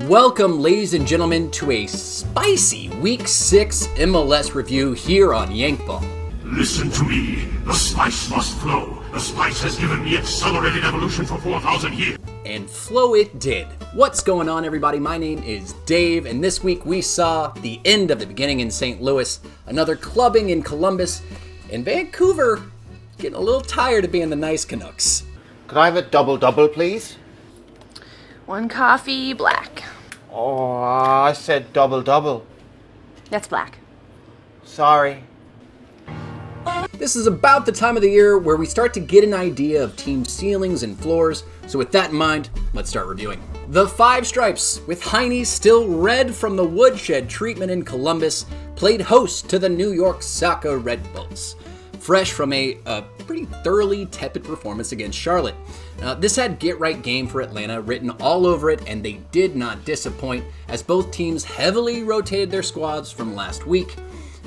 Welcome, ladies and gentlemen, to a spicy Week 6 MLS review here on Yankball. Listen to me. The spice must flow. The spice has given me accelerated evolution for 4,000 years. And flow it did. What's going on, everybody? My name is Dave, and this week we saw the end of the beginning in St. Louis, another clubbing in Columbus, and Vancouver getting a little tired of being the nice Canucks. Could I have a double-double, please? One coffee, black. Oh, I said double-double. That's black. Sorry. This is about the time of the year where we start to get an idea of team ceilings and floors, so with that in mind, let's start reviewing. The Five Stripes, with Heine still red from the woodshed treatment in Columbus, played host to the New York Soccer Red Bulls, fresh from a pretty thoroughly tepid performance against Charlotte. This had get-right game for Atlanta written all over it, and they did not disappoint, as both teams heavily rotated their squads from last week.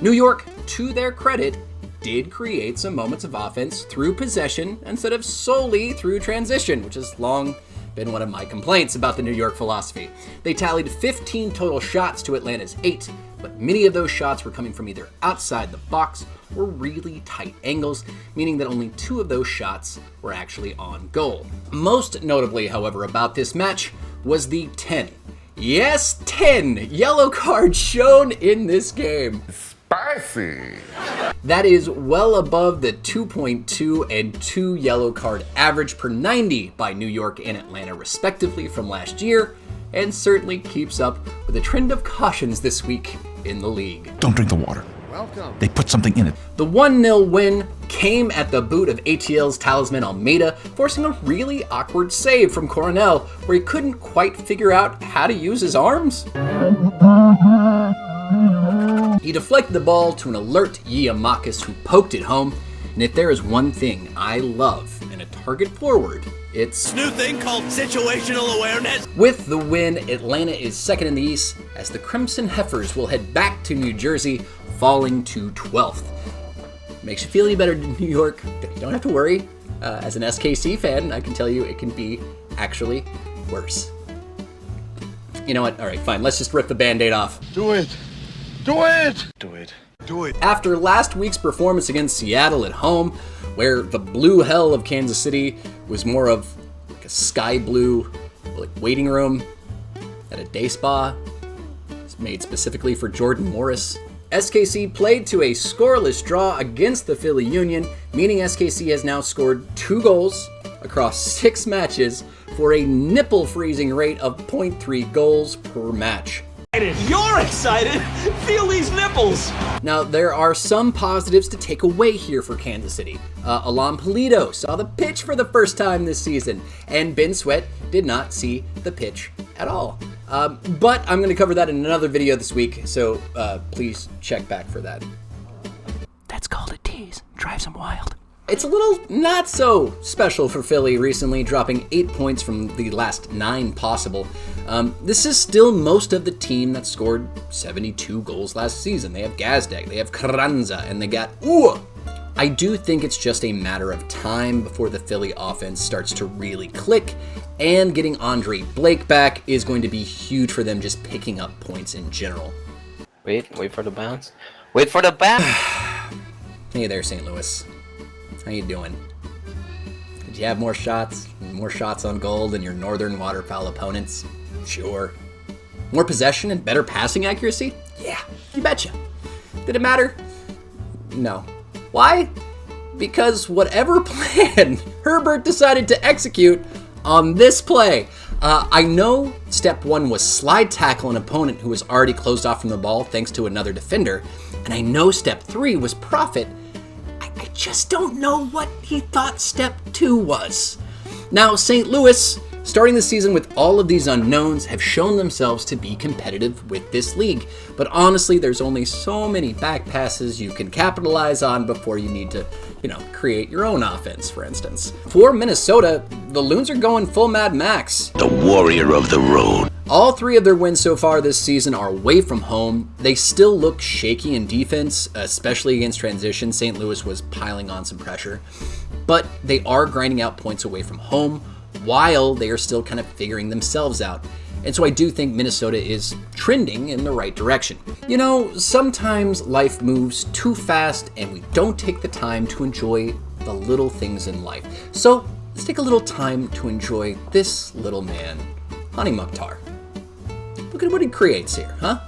New York, to their credit, did create some moments of offense through possession instead of solely through transition, which has long been one of my complaints about the New York philosophy. They tallied 15 total shots to Atlanta's 8, but many of those shots were coming from either outside the box or really tight angles, meaning that only 2 of those shots were actually on goal. Most notably, however, about this match was the 10 yellow cards shown in this game. Spicy. That is well above the 2.2 and 2 yellow card average per 90 by New York and Atlanta respectively from last year, and certainly keeps up with a trend of cautions this week in the league. Don't drink the water. Welcome. They put something in it. The 1-0 win came at the boot of ATL's talisman Almeida, forcing a really awkward save from Coronel, where he couldn't quite figure out how to use his arms. He deflected the ball to an alert Giamakis, who poked it home, and if there is one thing I love in a target forward, it's new thing called situational awareness. With the win, Atlanta is second in the East, as the Crimson Heifers will head back to New Jersey, falling to 12th. Makes you feel any better, New York? You don't have to worry. As an SKC fan, I can tell you it can be actually worse. You know what? All right, fine. Let's just rip the Band-Aid off. Do it. Do it. Do it. Do it. After last week's performance against Seattle at home, where the blue hell of Kansas City was more of like a sky blue waiting room at a day spa, it's made specifically for Jordan Morris, SKC played to a scoreless draw against the Philly Union, meaning SKC has now scored 2 goals across 6 matches for a nipple-freezing rate of 0.3 goals per match. You're excited? Feel these nipples. Now, there are some positives to take away here for Kansas City. Alan Pulido saw the pitch for the first time this season, and Ben Sweat did not see the pitch at all. But I'm going to cover that in another video this week, so please check back for that. That's called a tease. Drives them wild. It's a little not so special for Philly recently, dropping 8 points from the last 9 possible. This is still most of the team that scored 72 goals last season. They have Gazdag, they have Carranza, and they got I do think it's just a matter of time before the Philly offense starts to really click, and getting Andre Blake back is going to be huge for them just picking up points in general. Wait for the bounce. Wait for the bounce! Hey there, St. Louis. How you doing? Did you have more shots on goal than your Northern Waterfowl opponents? Sure. More possession and better passing accuracy? Yeah, you betcha. Did it matter? No. Why? Because whatever plan Herbert decided to execute on this play. I know step 1 was slide tackle an opponent who was already closed off from the ball thanks to another defender, and I know step 3 was profit. I just don't know what he thought step 2 was. Now, St. Louis, starting the season with all of these unknowns, have shown themselves to be competitive with this league. But honestly, there's only so many back passes you can capitalize on before you need to, create your own offense, for instance. For Minnesota, the Loons are going full Mad Max. The warrior of the road. All 3 of their wins so far this season are away from home. They still look shaky in defense, especially against transition. St. Louis was piling on some pressure. But they are grinding out points away from home while they are still kind of figuring themselves out. and so I do think Minnesota is trending in the right direction. You know, sometimes life moves too fast and we don't take the time to enjoy the little things in life. So let's take a little time to enjoy this little man, Hani Mukhtar. Look at what he creates here, huh?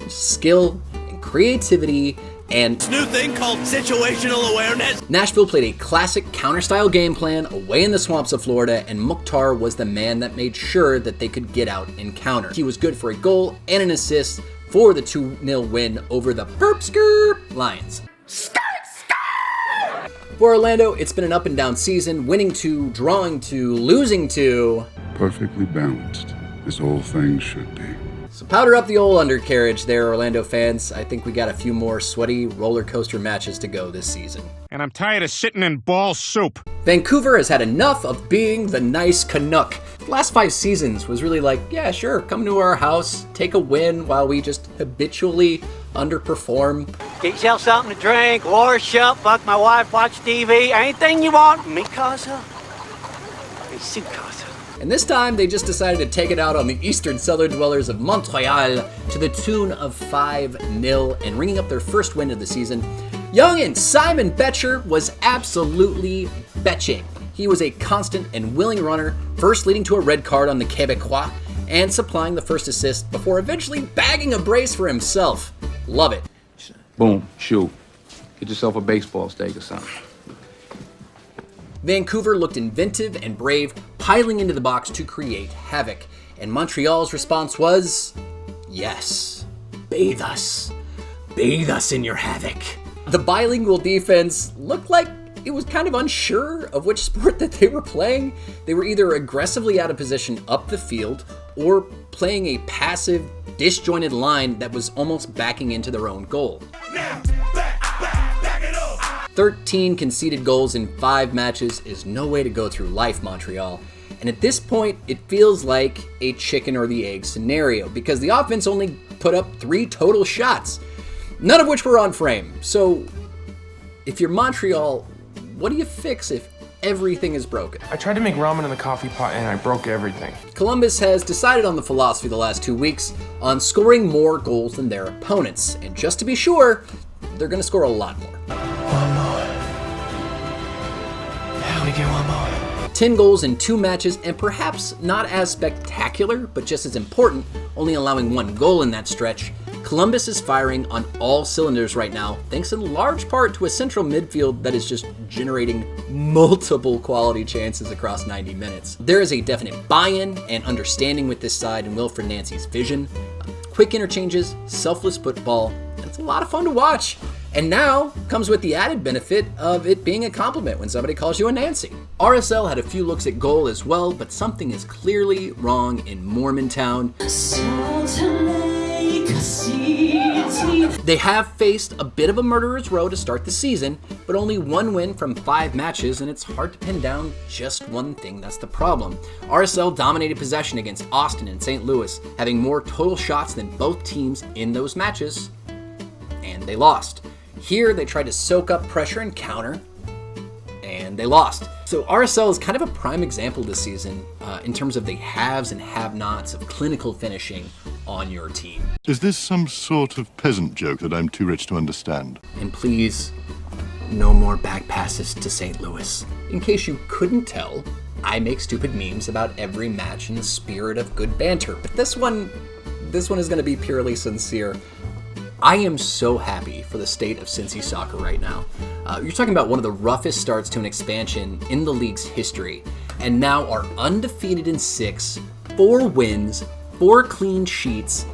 Skill and creativity and this new thing called situational awareness. Nashville played a classic counter-style game plan away in the swamps of Florida, and Mukhtar was the man that made sure that they could get out and counter. He was good for a goal and an assist for the 2-0 win over the Perpsker Lions. For Orlando, it's been an up and down season, winning 2, drawing 2, losing 2. Perfectly balanced, as all things should be. So powder up the old undercarriage there, Orlando fans. I think we got a few more sweaty roller coaster matches to go this season. And I'm tired of sitting in ball soup. Vancouver has had enough of being the nice Canuck. The last 5 seasons was really like, yeah, sure, come to our house, take a win while we just habitually underperform. Get yourself something to drink, wash up, fuck my wife, watch TV, anything you want. Me casa, me su casa. And this time, they just decided to take it out on the eastern cellar dwellers of Montreal to the tune of 5-0 and ringing up their first win of the season. Young and Simon Betcher was absolutely betching. He was a constant and willing runner, first leading to a red card on the Québécois and supplying the first assist before eventually bagging a brace for himself. Love it. Boom, shoot. Get yourself a baseball stake or something. Vancouver looked inventive and brave, piling into the box to create havoc. And Montreal's response was, yes, bathe us. Bathe us in your havoc. The bilingual defense looked like it was kind of unsure of which sport that they were playing. They were either aggressively out of position up the field or playing a passive, disjointed line that was almost backing into their own goal. Now, back it up. 13 conceded goals in 5 matches is no way to go through life, Montreal. And at this point, it feels like a chicken or the egg scenario because the offense only put up 3 total shots, none of which were on frame. So if you're Montreal, what do you fix if everything is broken? I tried to make ramen in the coffee pot and I broke everything. Columbus has decided on the philosophy the last 2 weeks on scoring more goals than their opponents. And just to be sure, they're going to score a lot more. One more. How we get one more? 10 goals in 2 matches, and perhaps not as spectacular, but just as important, only allowing 1 goal in that stretch. Columbus is firing on all cylinders right now, thanks in large part to a central midfield that is just generating multiple quality chances across 90 minutes. There is a definite buy-in and understanding with this side and Wilfred Nancy's vision. Quick interchanges, selfless football, and it's a lot of fun to watch. And now comes with the added benefit of it being a compliment when somebody calls you a Nancy. RSL had a few looks at goal as well, but something is clearly wrong in Mormontown. They have faced a bit of a murderer's row to start the season, but only 1 win from 5 matches, and it's hard to pin down just one thing that's the problem. RSL dominated possession against Austin and St. Louis, having more total shots than both teams in those matches, and they lost. Here, they tried to soak up pressure and counter, and they lost. So RSL is kind of a prime example this season in terms of the haves and have-nots of clinical finishing on your team. Is this some sort of peasant joke that I'm too rich to understand? And please, no more back passes to St. Louis. In case you couldn't tell, I make stupid memes about every match in the spirit of good banter, but this one is going to be purely sincere. I am so happy for the state of Cincy soccer right now. You're talking about one of the roughest starts to an expansion in the league's history, and now are undefeated in 6, 4 wins, 4 clean sheets,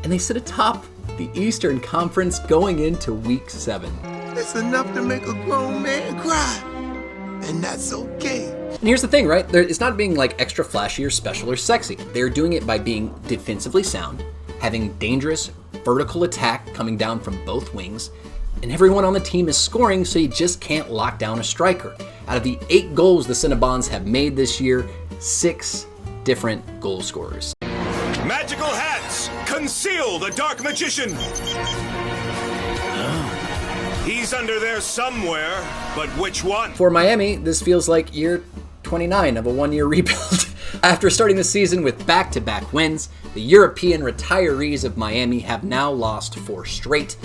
and they sit atop the Eastern Conference going into Week 7. It's enough to make a grown man cry, and that's okay. And here's the thing, right? It's not being like extra flashy or special or sexy. They're doing it by being defensively sound, having dangerous vertical attack coming down from both wings, and everyone on the team is scoring, so you just can't lock down a striker. Out of the 8 goals the Cinnabons have made this year, 6 different goal scorers. Magical hats! Conceal the dark magician! He's under there somewhere, but which one? For Miami, this feels like year 29 of a 1-year rebuild. After starting the season with back-to-back wins, the European retirees of Miami have now lost 4 straight.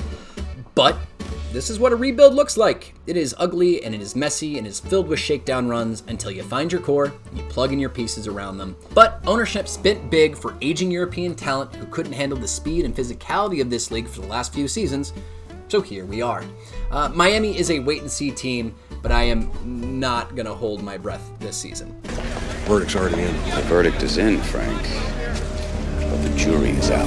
But this is what a rebuild looks like. It is ugly and it is messy and is filled with shakedown runs until you find your core and you plug in your pieces around them. But ownership spent big for aging European talent who couldn't handle the speed and physicality of this league for the last few seasons. So here we are. Miami is a wait-and-see team, but I am not going to hold my breath this season. Verdict's already in. The verdict is in, Frank. But the jury is out.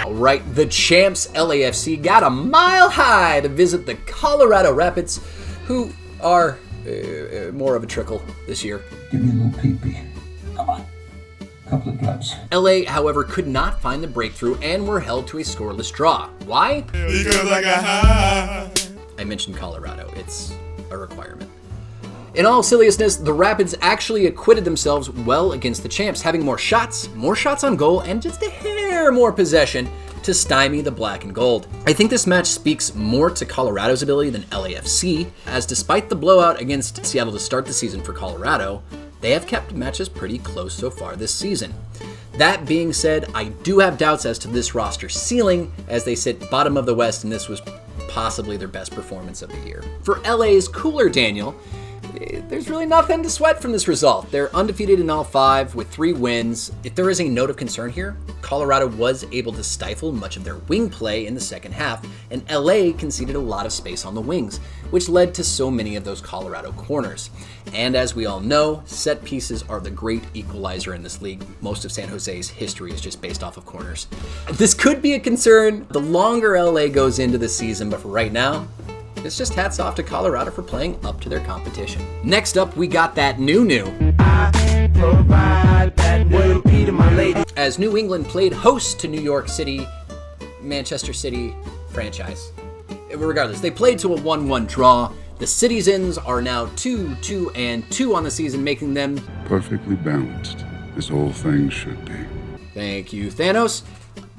All right, the champs LAFC got a mile high to visit the Colorado Rapids, who are more of a trickle this year. Give me a little pee-pee. Come on. Couple of drops. LA, however, could not find the breakthrough and were held to a scoreless draw. Why? Because I got high. I mentioned Colorado. It's a requirement. In all seriousness, the Rapids actually acquitted themselves well against the champs, having more shots on goal, and just a hair more possession to stymie the black and gold. I think this match speaks more to Colorado's ability than LAFC, as despite the blowout against Seattle to start the season for Colorado, they have kept matches pretty close so far this season. That being said, I do have doubts as to this roster ceiling, as they sit bottom of the West, and this was possibly their best performance of the year. For LA's Cooler Daniel, there's really nothing to sweat from this result. They're undefeated in all 5 with 3 wins. If there is a note of concern here, Colorado was able to stifle much of their wing play in the second half, and LA conceded a lot of space on the wings, which led to so many of those Colorado corners. And as we all know, set pieces are the great equalizer in this league. Most of San Jose's history is just based off of corners. This could be a concern the longer LA goes into the season, but for right now, it's just hats off to Colorado for playing up to their competition. Next up, we got that new. As New England played host to New York City, Manchester City franchise. Regardless, they played to a 1-1 draw. The Citizens are now 2-2-2 on the season, making them perfectly balanced. This whole thing should be. Thank you, Thanos.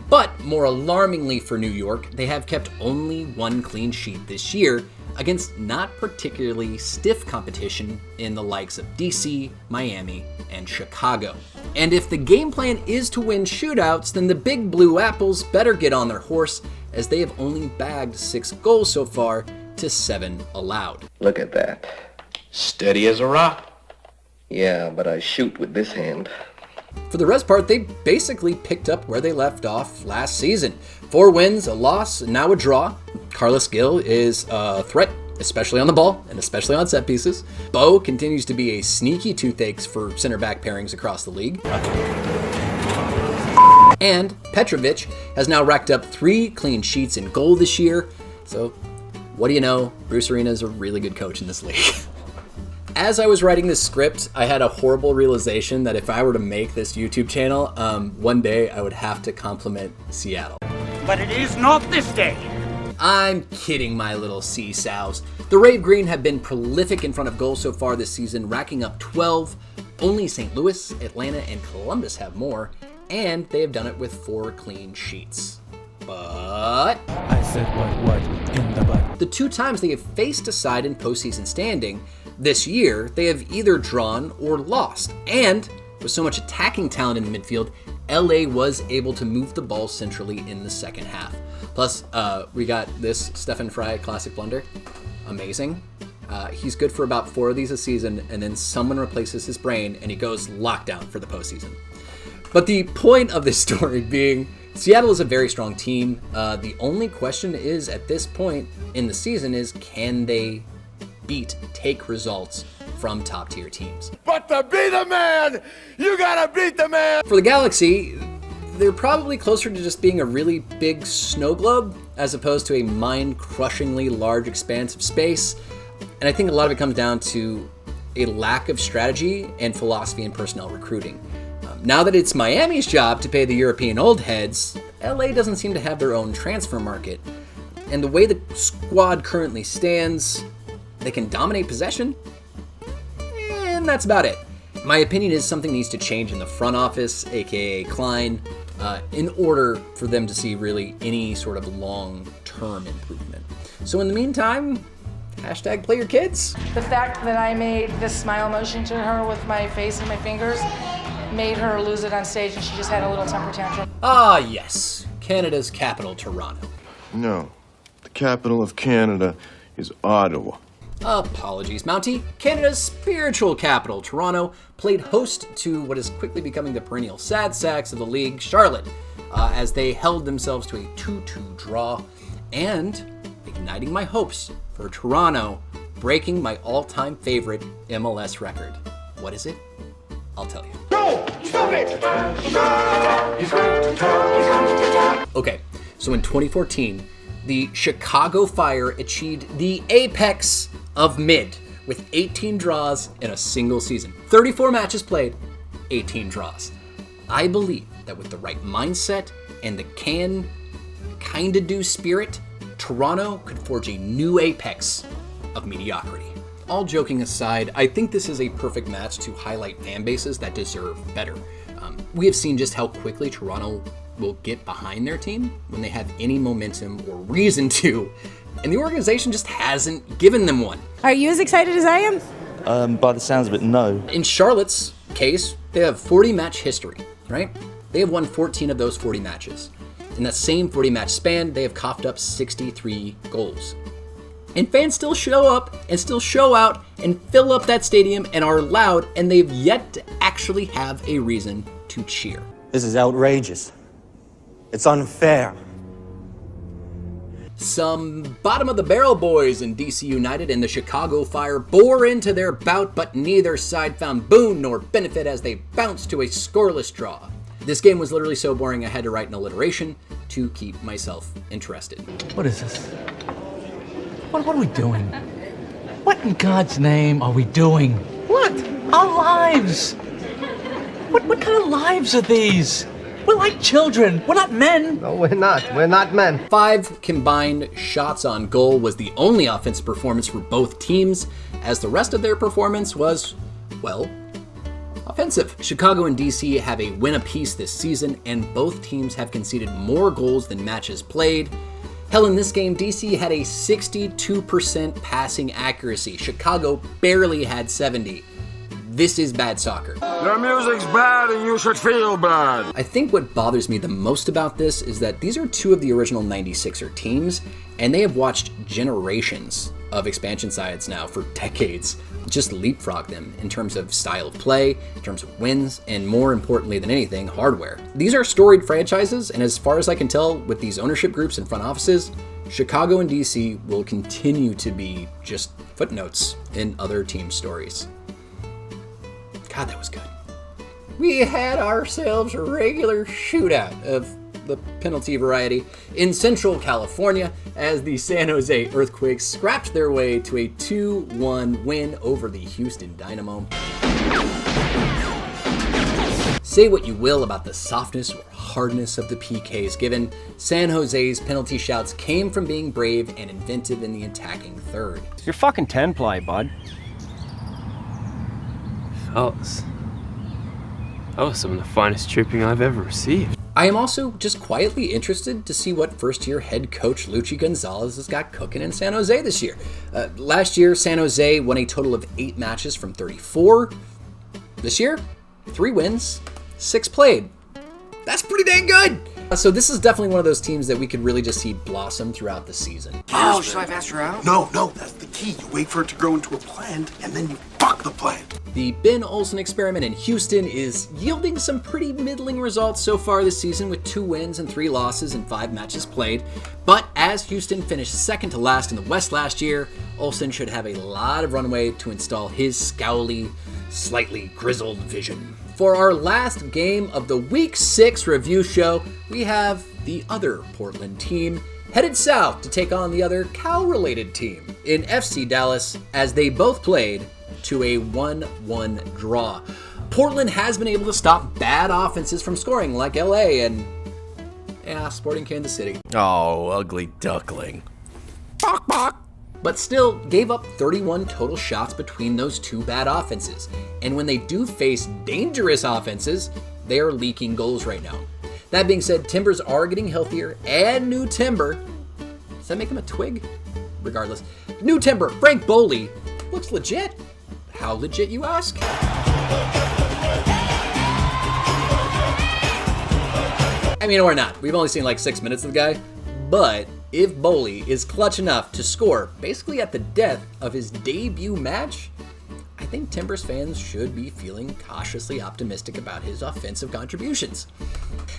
But more alarmingly for New York, they have kept only 1 clean sheet this year against not particularly stiff competition in the likes of DC, Miami, and Chicago. And if the game plan is to win shootouts, then the Big Blue Apples better get on their horse, as they have only bagged 6 goals so far to 7 allowed. Look at that. Steady as a rock. Yeah, but I shoot with this hand. For the rest part, they basically picked up where they left off last season. 4 wins, a loss, and now a draw. Carlos Gil is a threat, especially on the ball and especially on set pieces. Bo continues to be a sneaky toothache for center back pairings across the league. And Petrovic has now racked up 3 clean sheets in goal this year. So what do you know? Bruce Arena is a really good coach in this league. As I was writing this script, I had a horrible realization that if I were to make this YouTube channel, one day I would have to compliment Seattle. But it is not this day. I'm kidding, my little sea sows. The Rave Green have been prolific in front of goal so far this season, racking up 12. Only St. Louis, Atlanta, and Columbus have more, and they have done it with 4 clean sheets. But I said what in the butt. The 2 times they have faced a side in postseason standing this year, they have either drawn or lost. And with so much attacking talent in the midfield, LA was able to move the ball centrally in the second half. Plus, we got this Stefan Fry classic blunder. Amazing. He's good for about 4 of these a season, and then someone replaces his brain, and he goes lockdown for the postseason. But the point of this story being, Seattle is a very strong team. The only question is, at this point in the season, is can they take results from top-tier teams? But to be the man, you gotta beat the man! For the Galaxy, they're probably closer to just being a really big snow globe as opposed to a mind-crushingly large expanse of space. And I think a lot of it comes down to a lack of strategy and philosophy in personnel recruiting. Now that it's Miami's job to pay the European old heads, LA doesn't seem to have their own transfer market. And the way the squad currently stands, they can dominate possession, and that's about it. My opinion is something needs to change in the front office, aka Klein, in order for them to see really any sort of long-term improvement. So in the meantime, Hashtag play your kids. The fact that I made this smile motion to her with my face and my fingers made her lose it on stage, and she just had a little temper tantrum. Ah, yes. Canada's capital, Toronto. No. The capital of Canada is Ottawa. Apologies, Mountie. Canada's spiritual capital, Toronto, played host to what is quickly becoming the perennial sad sacks of the league, Charlotte, as they held themselves to a 2-2 draw, and igniting my hopes for Toronto breaking my all-time favorite MLS record. What is it? I'll tell you. No! Stop it! Okay, so in 2014, the Chicago Fire achieved the apex of mid with 18 draws in a single season. 34 matches played, 18 draws. I believe that with the right mindset and the can-kinda-do spirit, Toronto could forge a new apex of mediocrity. All joking aside, I think this is a perfect match to highlight fan bases that deserve better. We have seen just how quickly Toronto will get behind their team when they have any momentum or reason to, and the organization just hasn't given them one. Are you as excited as I am? By the sounds of it, no. In Charlotte's case, they have 40 match history, right? They have won 14 of those 40 matches. In that same 40 match span, they have coughed up 63 goals. And fans still show up and still show out and fill up that stadium and are loud, and they've yet to actually have a reason to cheer. This is outrageous. It's unfair. Some bottom-of-the-barrel boys in DC United and the Chicago Fire bore into their bout, but neither side found boon nor benefit as they bounced to a scoreless draw. This game was literally so boring I had to write an alliteration to keep myself interested. What is this? What are we doing? What in God's name are we doing? What? Our lives! What kind of lives are these? We're like children. We're not men. No, we're not. We're not men. 5 combined shots on goal was the only offensive performance for both teams, as the rest of their performance was, well, offensive. Chicago and DC have a win apiece this season, and both teams have conceded more goals than matches played. Hell, in this game, DC had a 62% passing accuracy. Chicago barely had 70. This is bad soccer. Your music's bad and you should feel bad. I think what bothers me the most about this is that these are two of the original 96er teams, and they have watched generations of expansion sides now for decades just leapfrog them in terms of style of play, in terms of wins, and more importantly than anything, hardware. These are storied franchises, and as far as I can tell with these ownership groups and front offices, Chicago and DC will continue to be just footnotes in other team stories. God, that was good. We had ourselves a regular shootout of the penalty variety in Central California as the San Jose Earthquakes scrapped their way to a 2-1 win over the Houston Dynamo. Say what you will about the softness or hardness of the PKs given, San Jose's penalty shouts came from being brave and inventive in the attacking third. You're fucking 10-ply, bud. Fellas, that was some of the finest tripping I've ever received. I am also just quietly interested to see what first-year head coach Luchi Gonzalez has got cooking in San Jose this year. Last year, San Jose won a total of 8 matches from 34. This year, 3 wins, 6 played. That's pretty dang good! So this is definitely one of those teams that we could really just see blossom throughout the season. Oh, should I have asked her out? No, that's the key. You wait for it to grow into a plant, and then you fuck the plant. The Ben Olsen experiment in Houston is yielding some pretty middling results so far this season with 2 wins and 3 losses in 5 matches played. But as Houston finished second to last in the West last year, Olsen should have a lot of runway to install his scowly, slightly grizzled vision. For our last game of the Week 6 review show, we have the other Portland team headed south to take on the other Cal-related team in FC Dallas as they both played to a 1-1 draw. Portland has been able to stop bad offenses from scoring like LA and, Sporting Kansas City. Oh, ugly duckling. Bok, bok. But still gave up 31 total shots between those 2 bad offenses. And when they do face dangerous offenses, they are leaking goals right now. That being said, Timbers are getting healthier and new timber. Does that make them a twig? regardless. New Timber, Frank Boley, looks legit. How legit, you ask? I mean, or not. We've only seen like 6 minutes of the guy. But if Boley is clutch enough to score basically at the death of his debut match, I think Timbers fans should be feeling cautiously optimistic about his offensive contributions.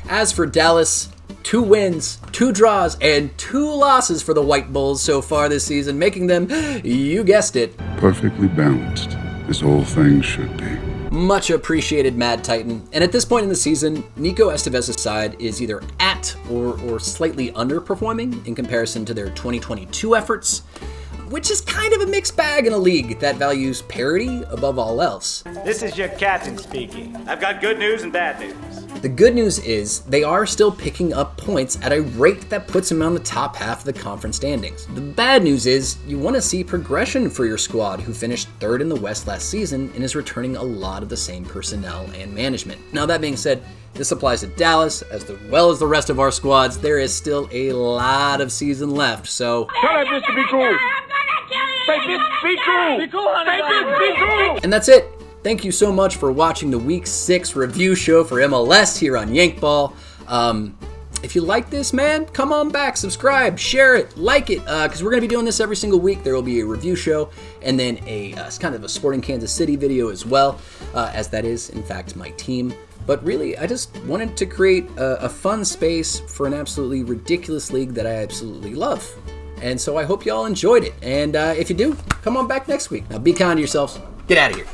As for Dallas, 2 wins, 2 draws, and 2 losses for the White Bulls so far this season, making them, you guessed it, Perfectly balanced. This whole thing should be. much appreciated Mad Titan. And at this point in the season, Nico Estevez's side is either at or slightly underperforming in comparison to their 2022 efforts, which is kind of a mixed bag in a league that values parity above all else. This is your captain speaking. I've got good news and bad news. The good news is they are still picking up points at a rate that puts them on the top half of the conference standings. The bad news is you want to see progression for your squad, who finished 3rd in the West last season and is returning a lot of the same personnel and management. Now, that being said, this applies to Dallas as well as the rest of our squads. There is still a lot of season left, so... Shut up, Mr. Be Cool! Say, Mr. Be Cool! Be cool, honey! Say, Mr. Be Cool! And that's it. Thank you so much for watching the Week 6 review show for MLS here on Yankball. If you like this, man, come on back, subscribe, share it, like it, because we're going to be doing this every single week. There will be a review show and then a kind of a Sporting Kansas City video as well, as that is, in fact, my team. But really, I just wanted to create a fun space for an absolutely ridiculous league that I absolutely love. And so I hope you all enjoyed it. And if you do, come on back next week. Now be kind to yourselves. Get out of here.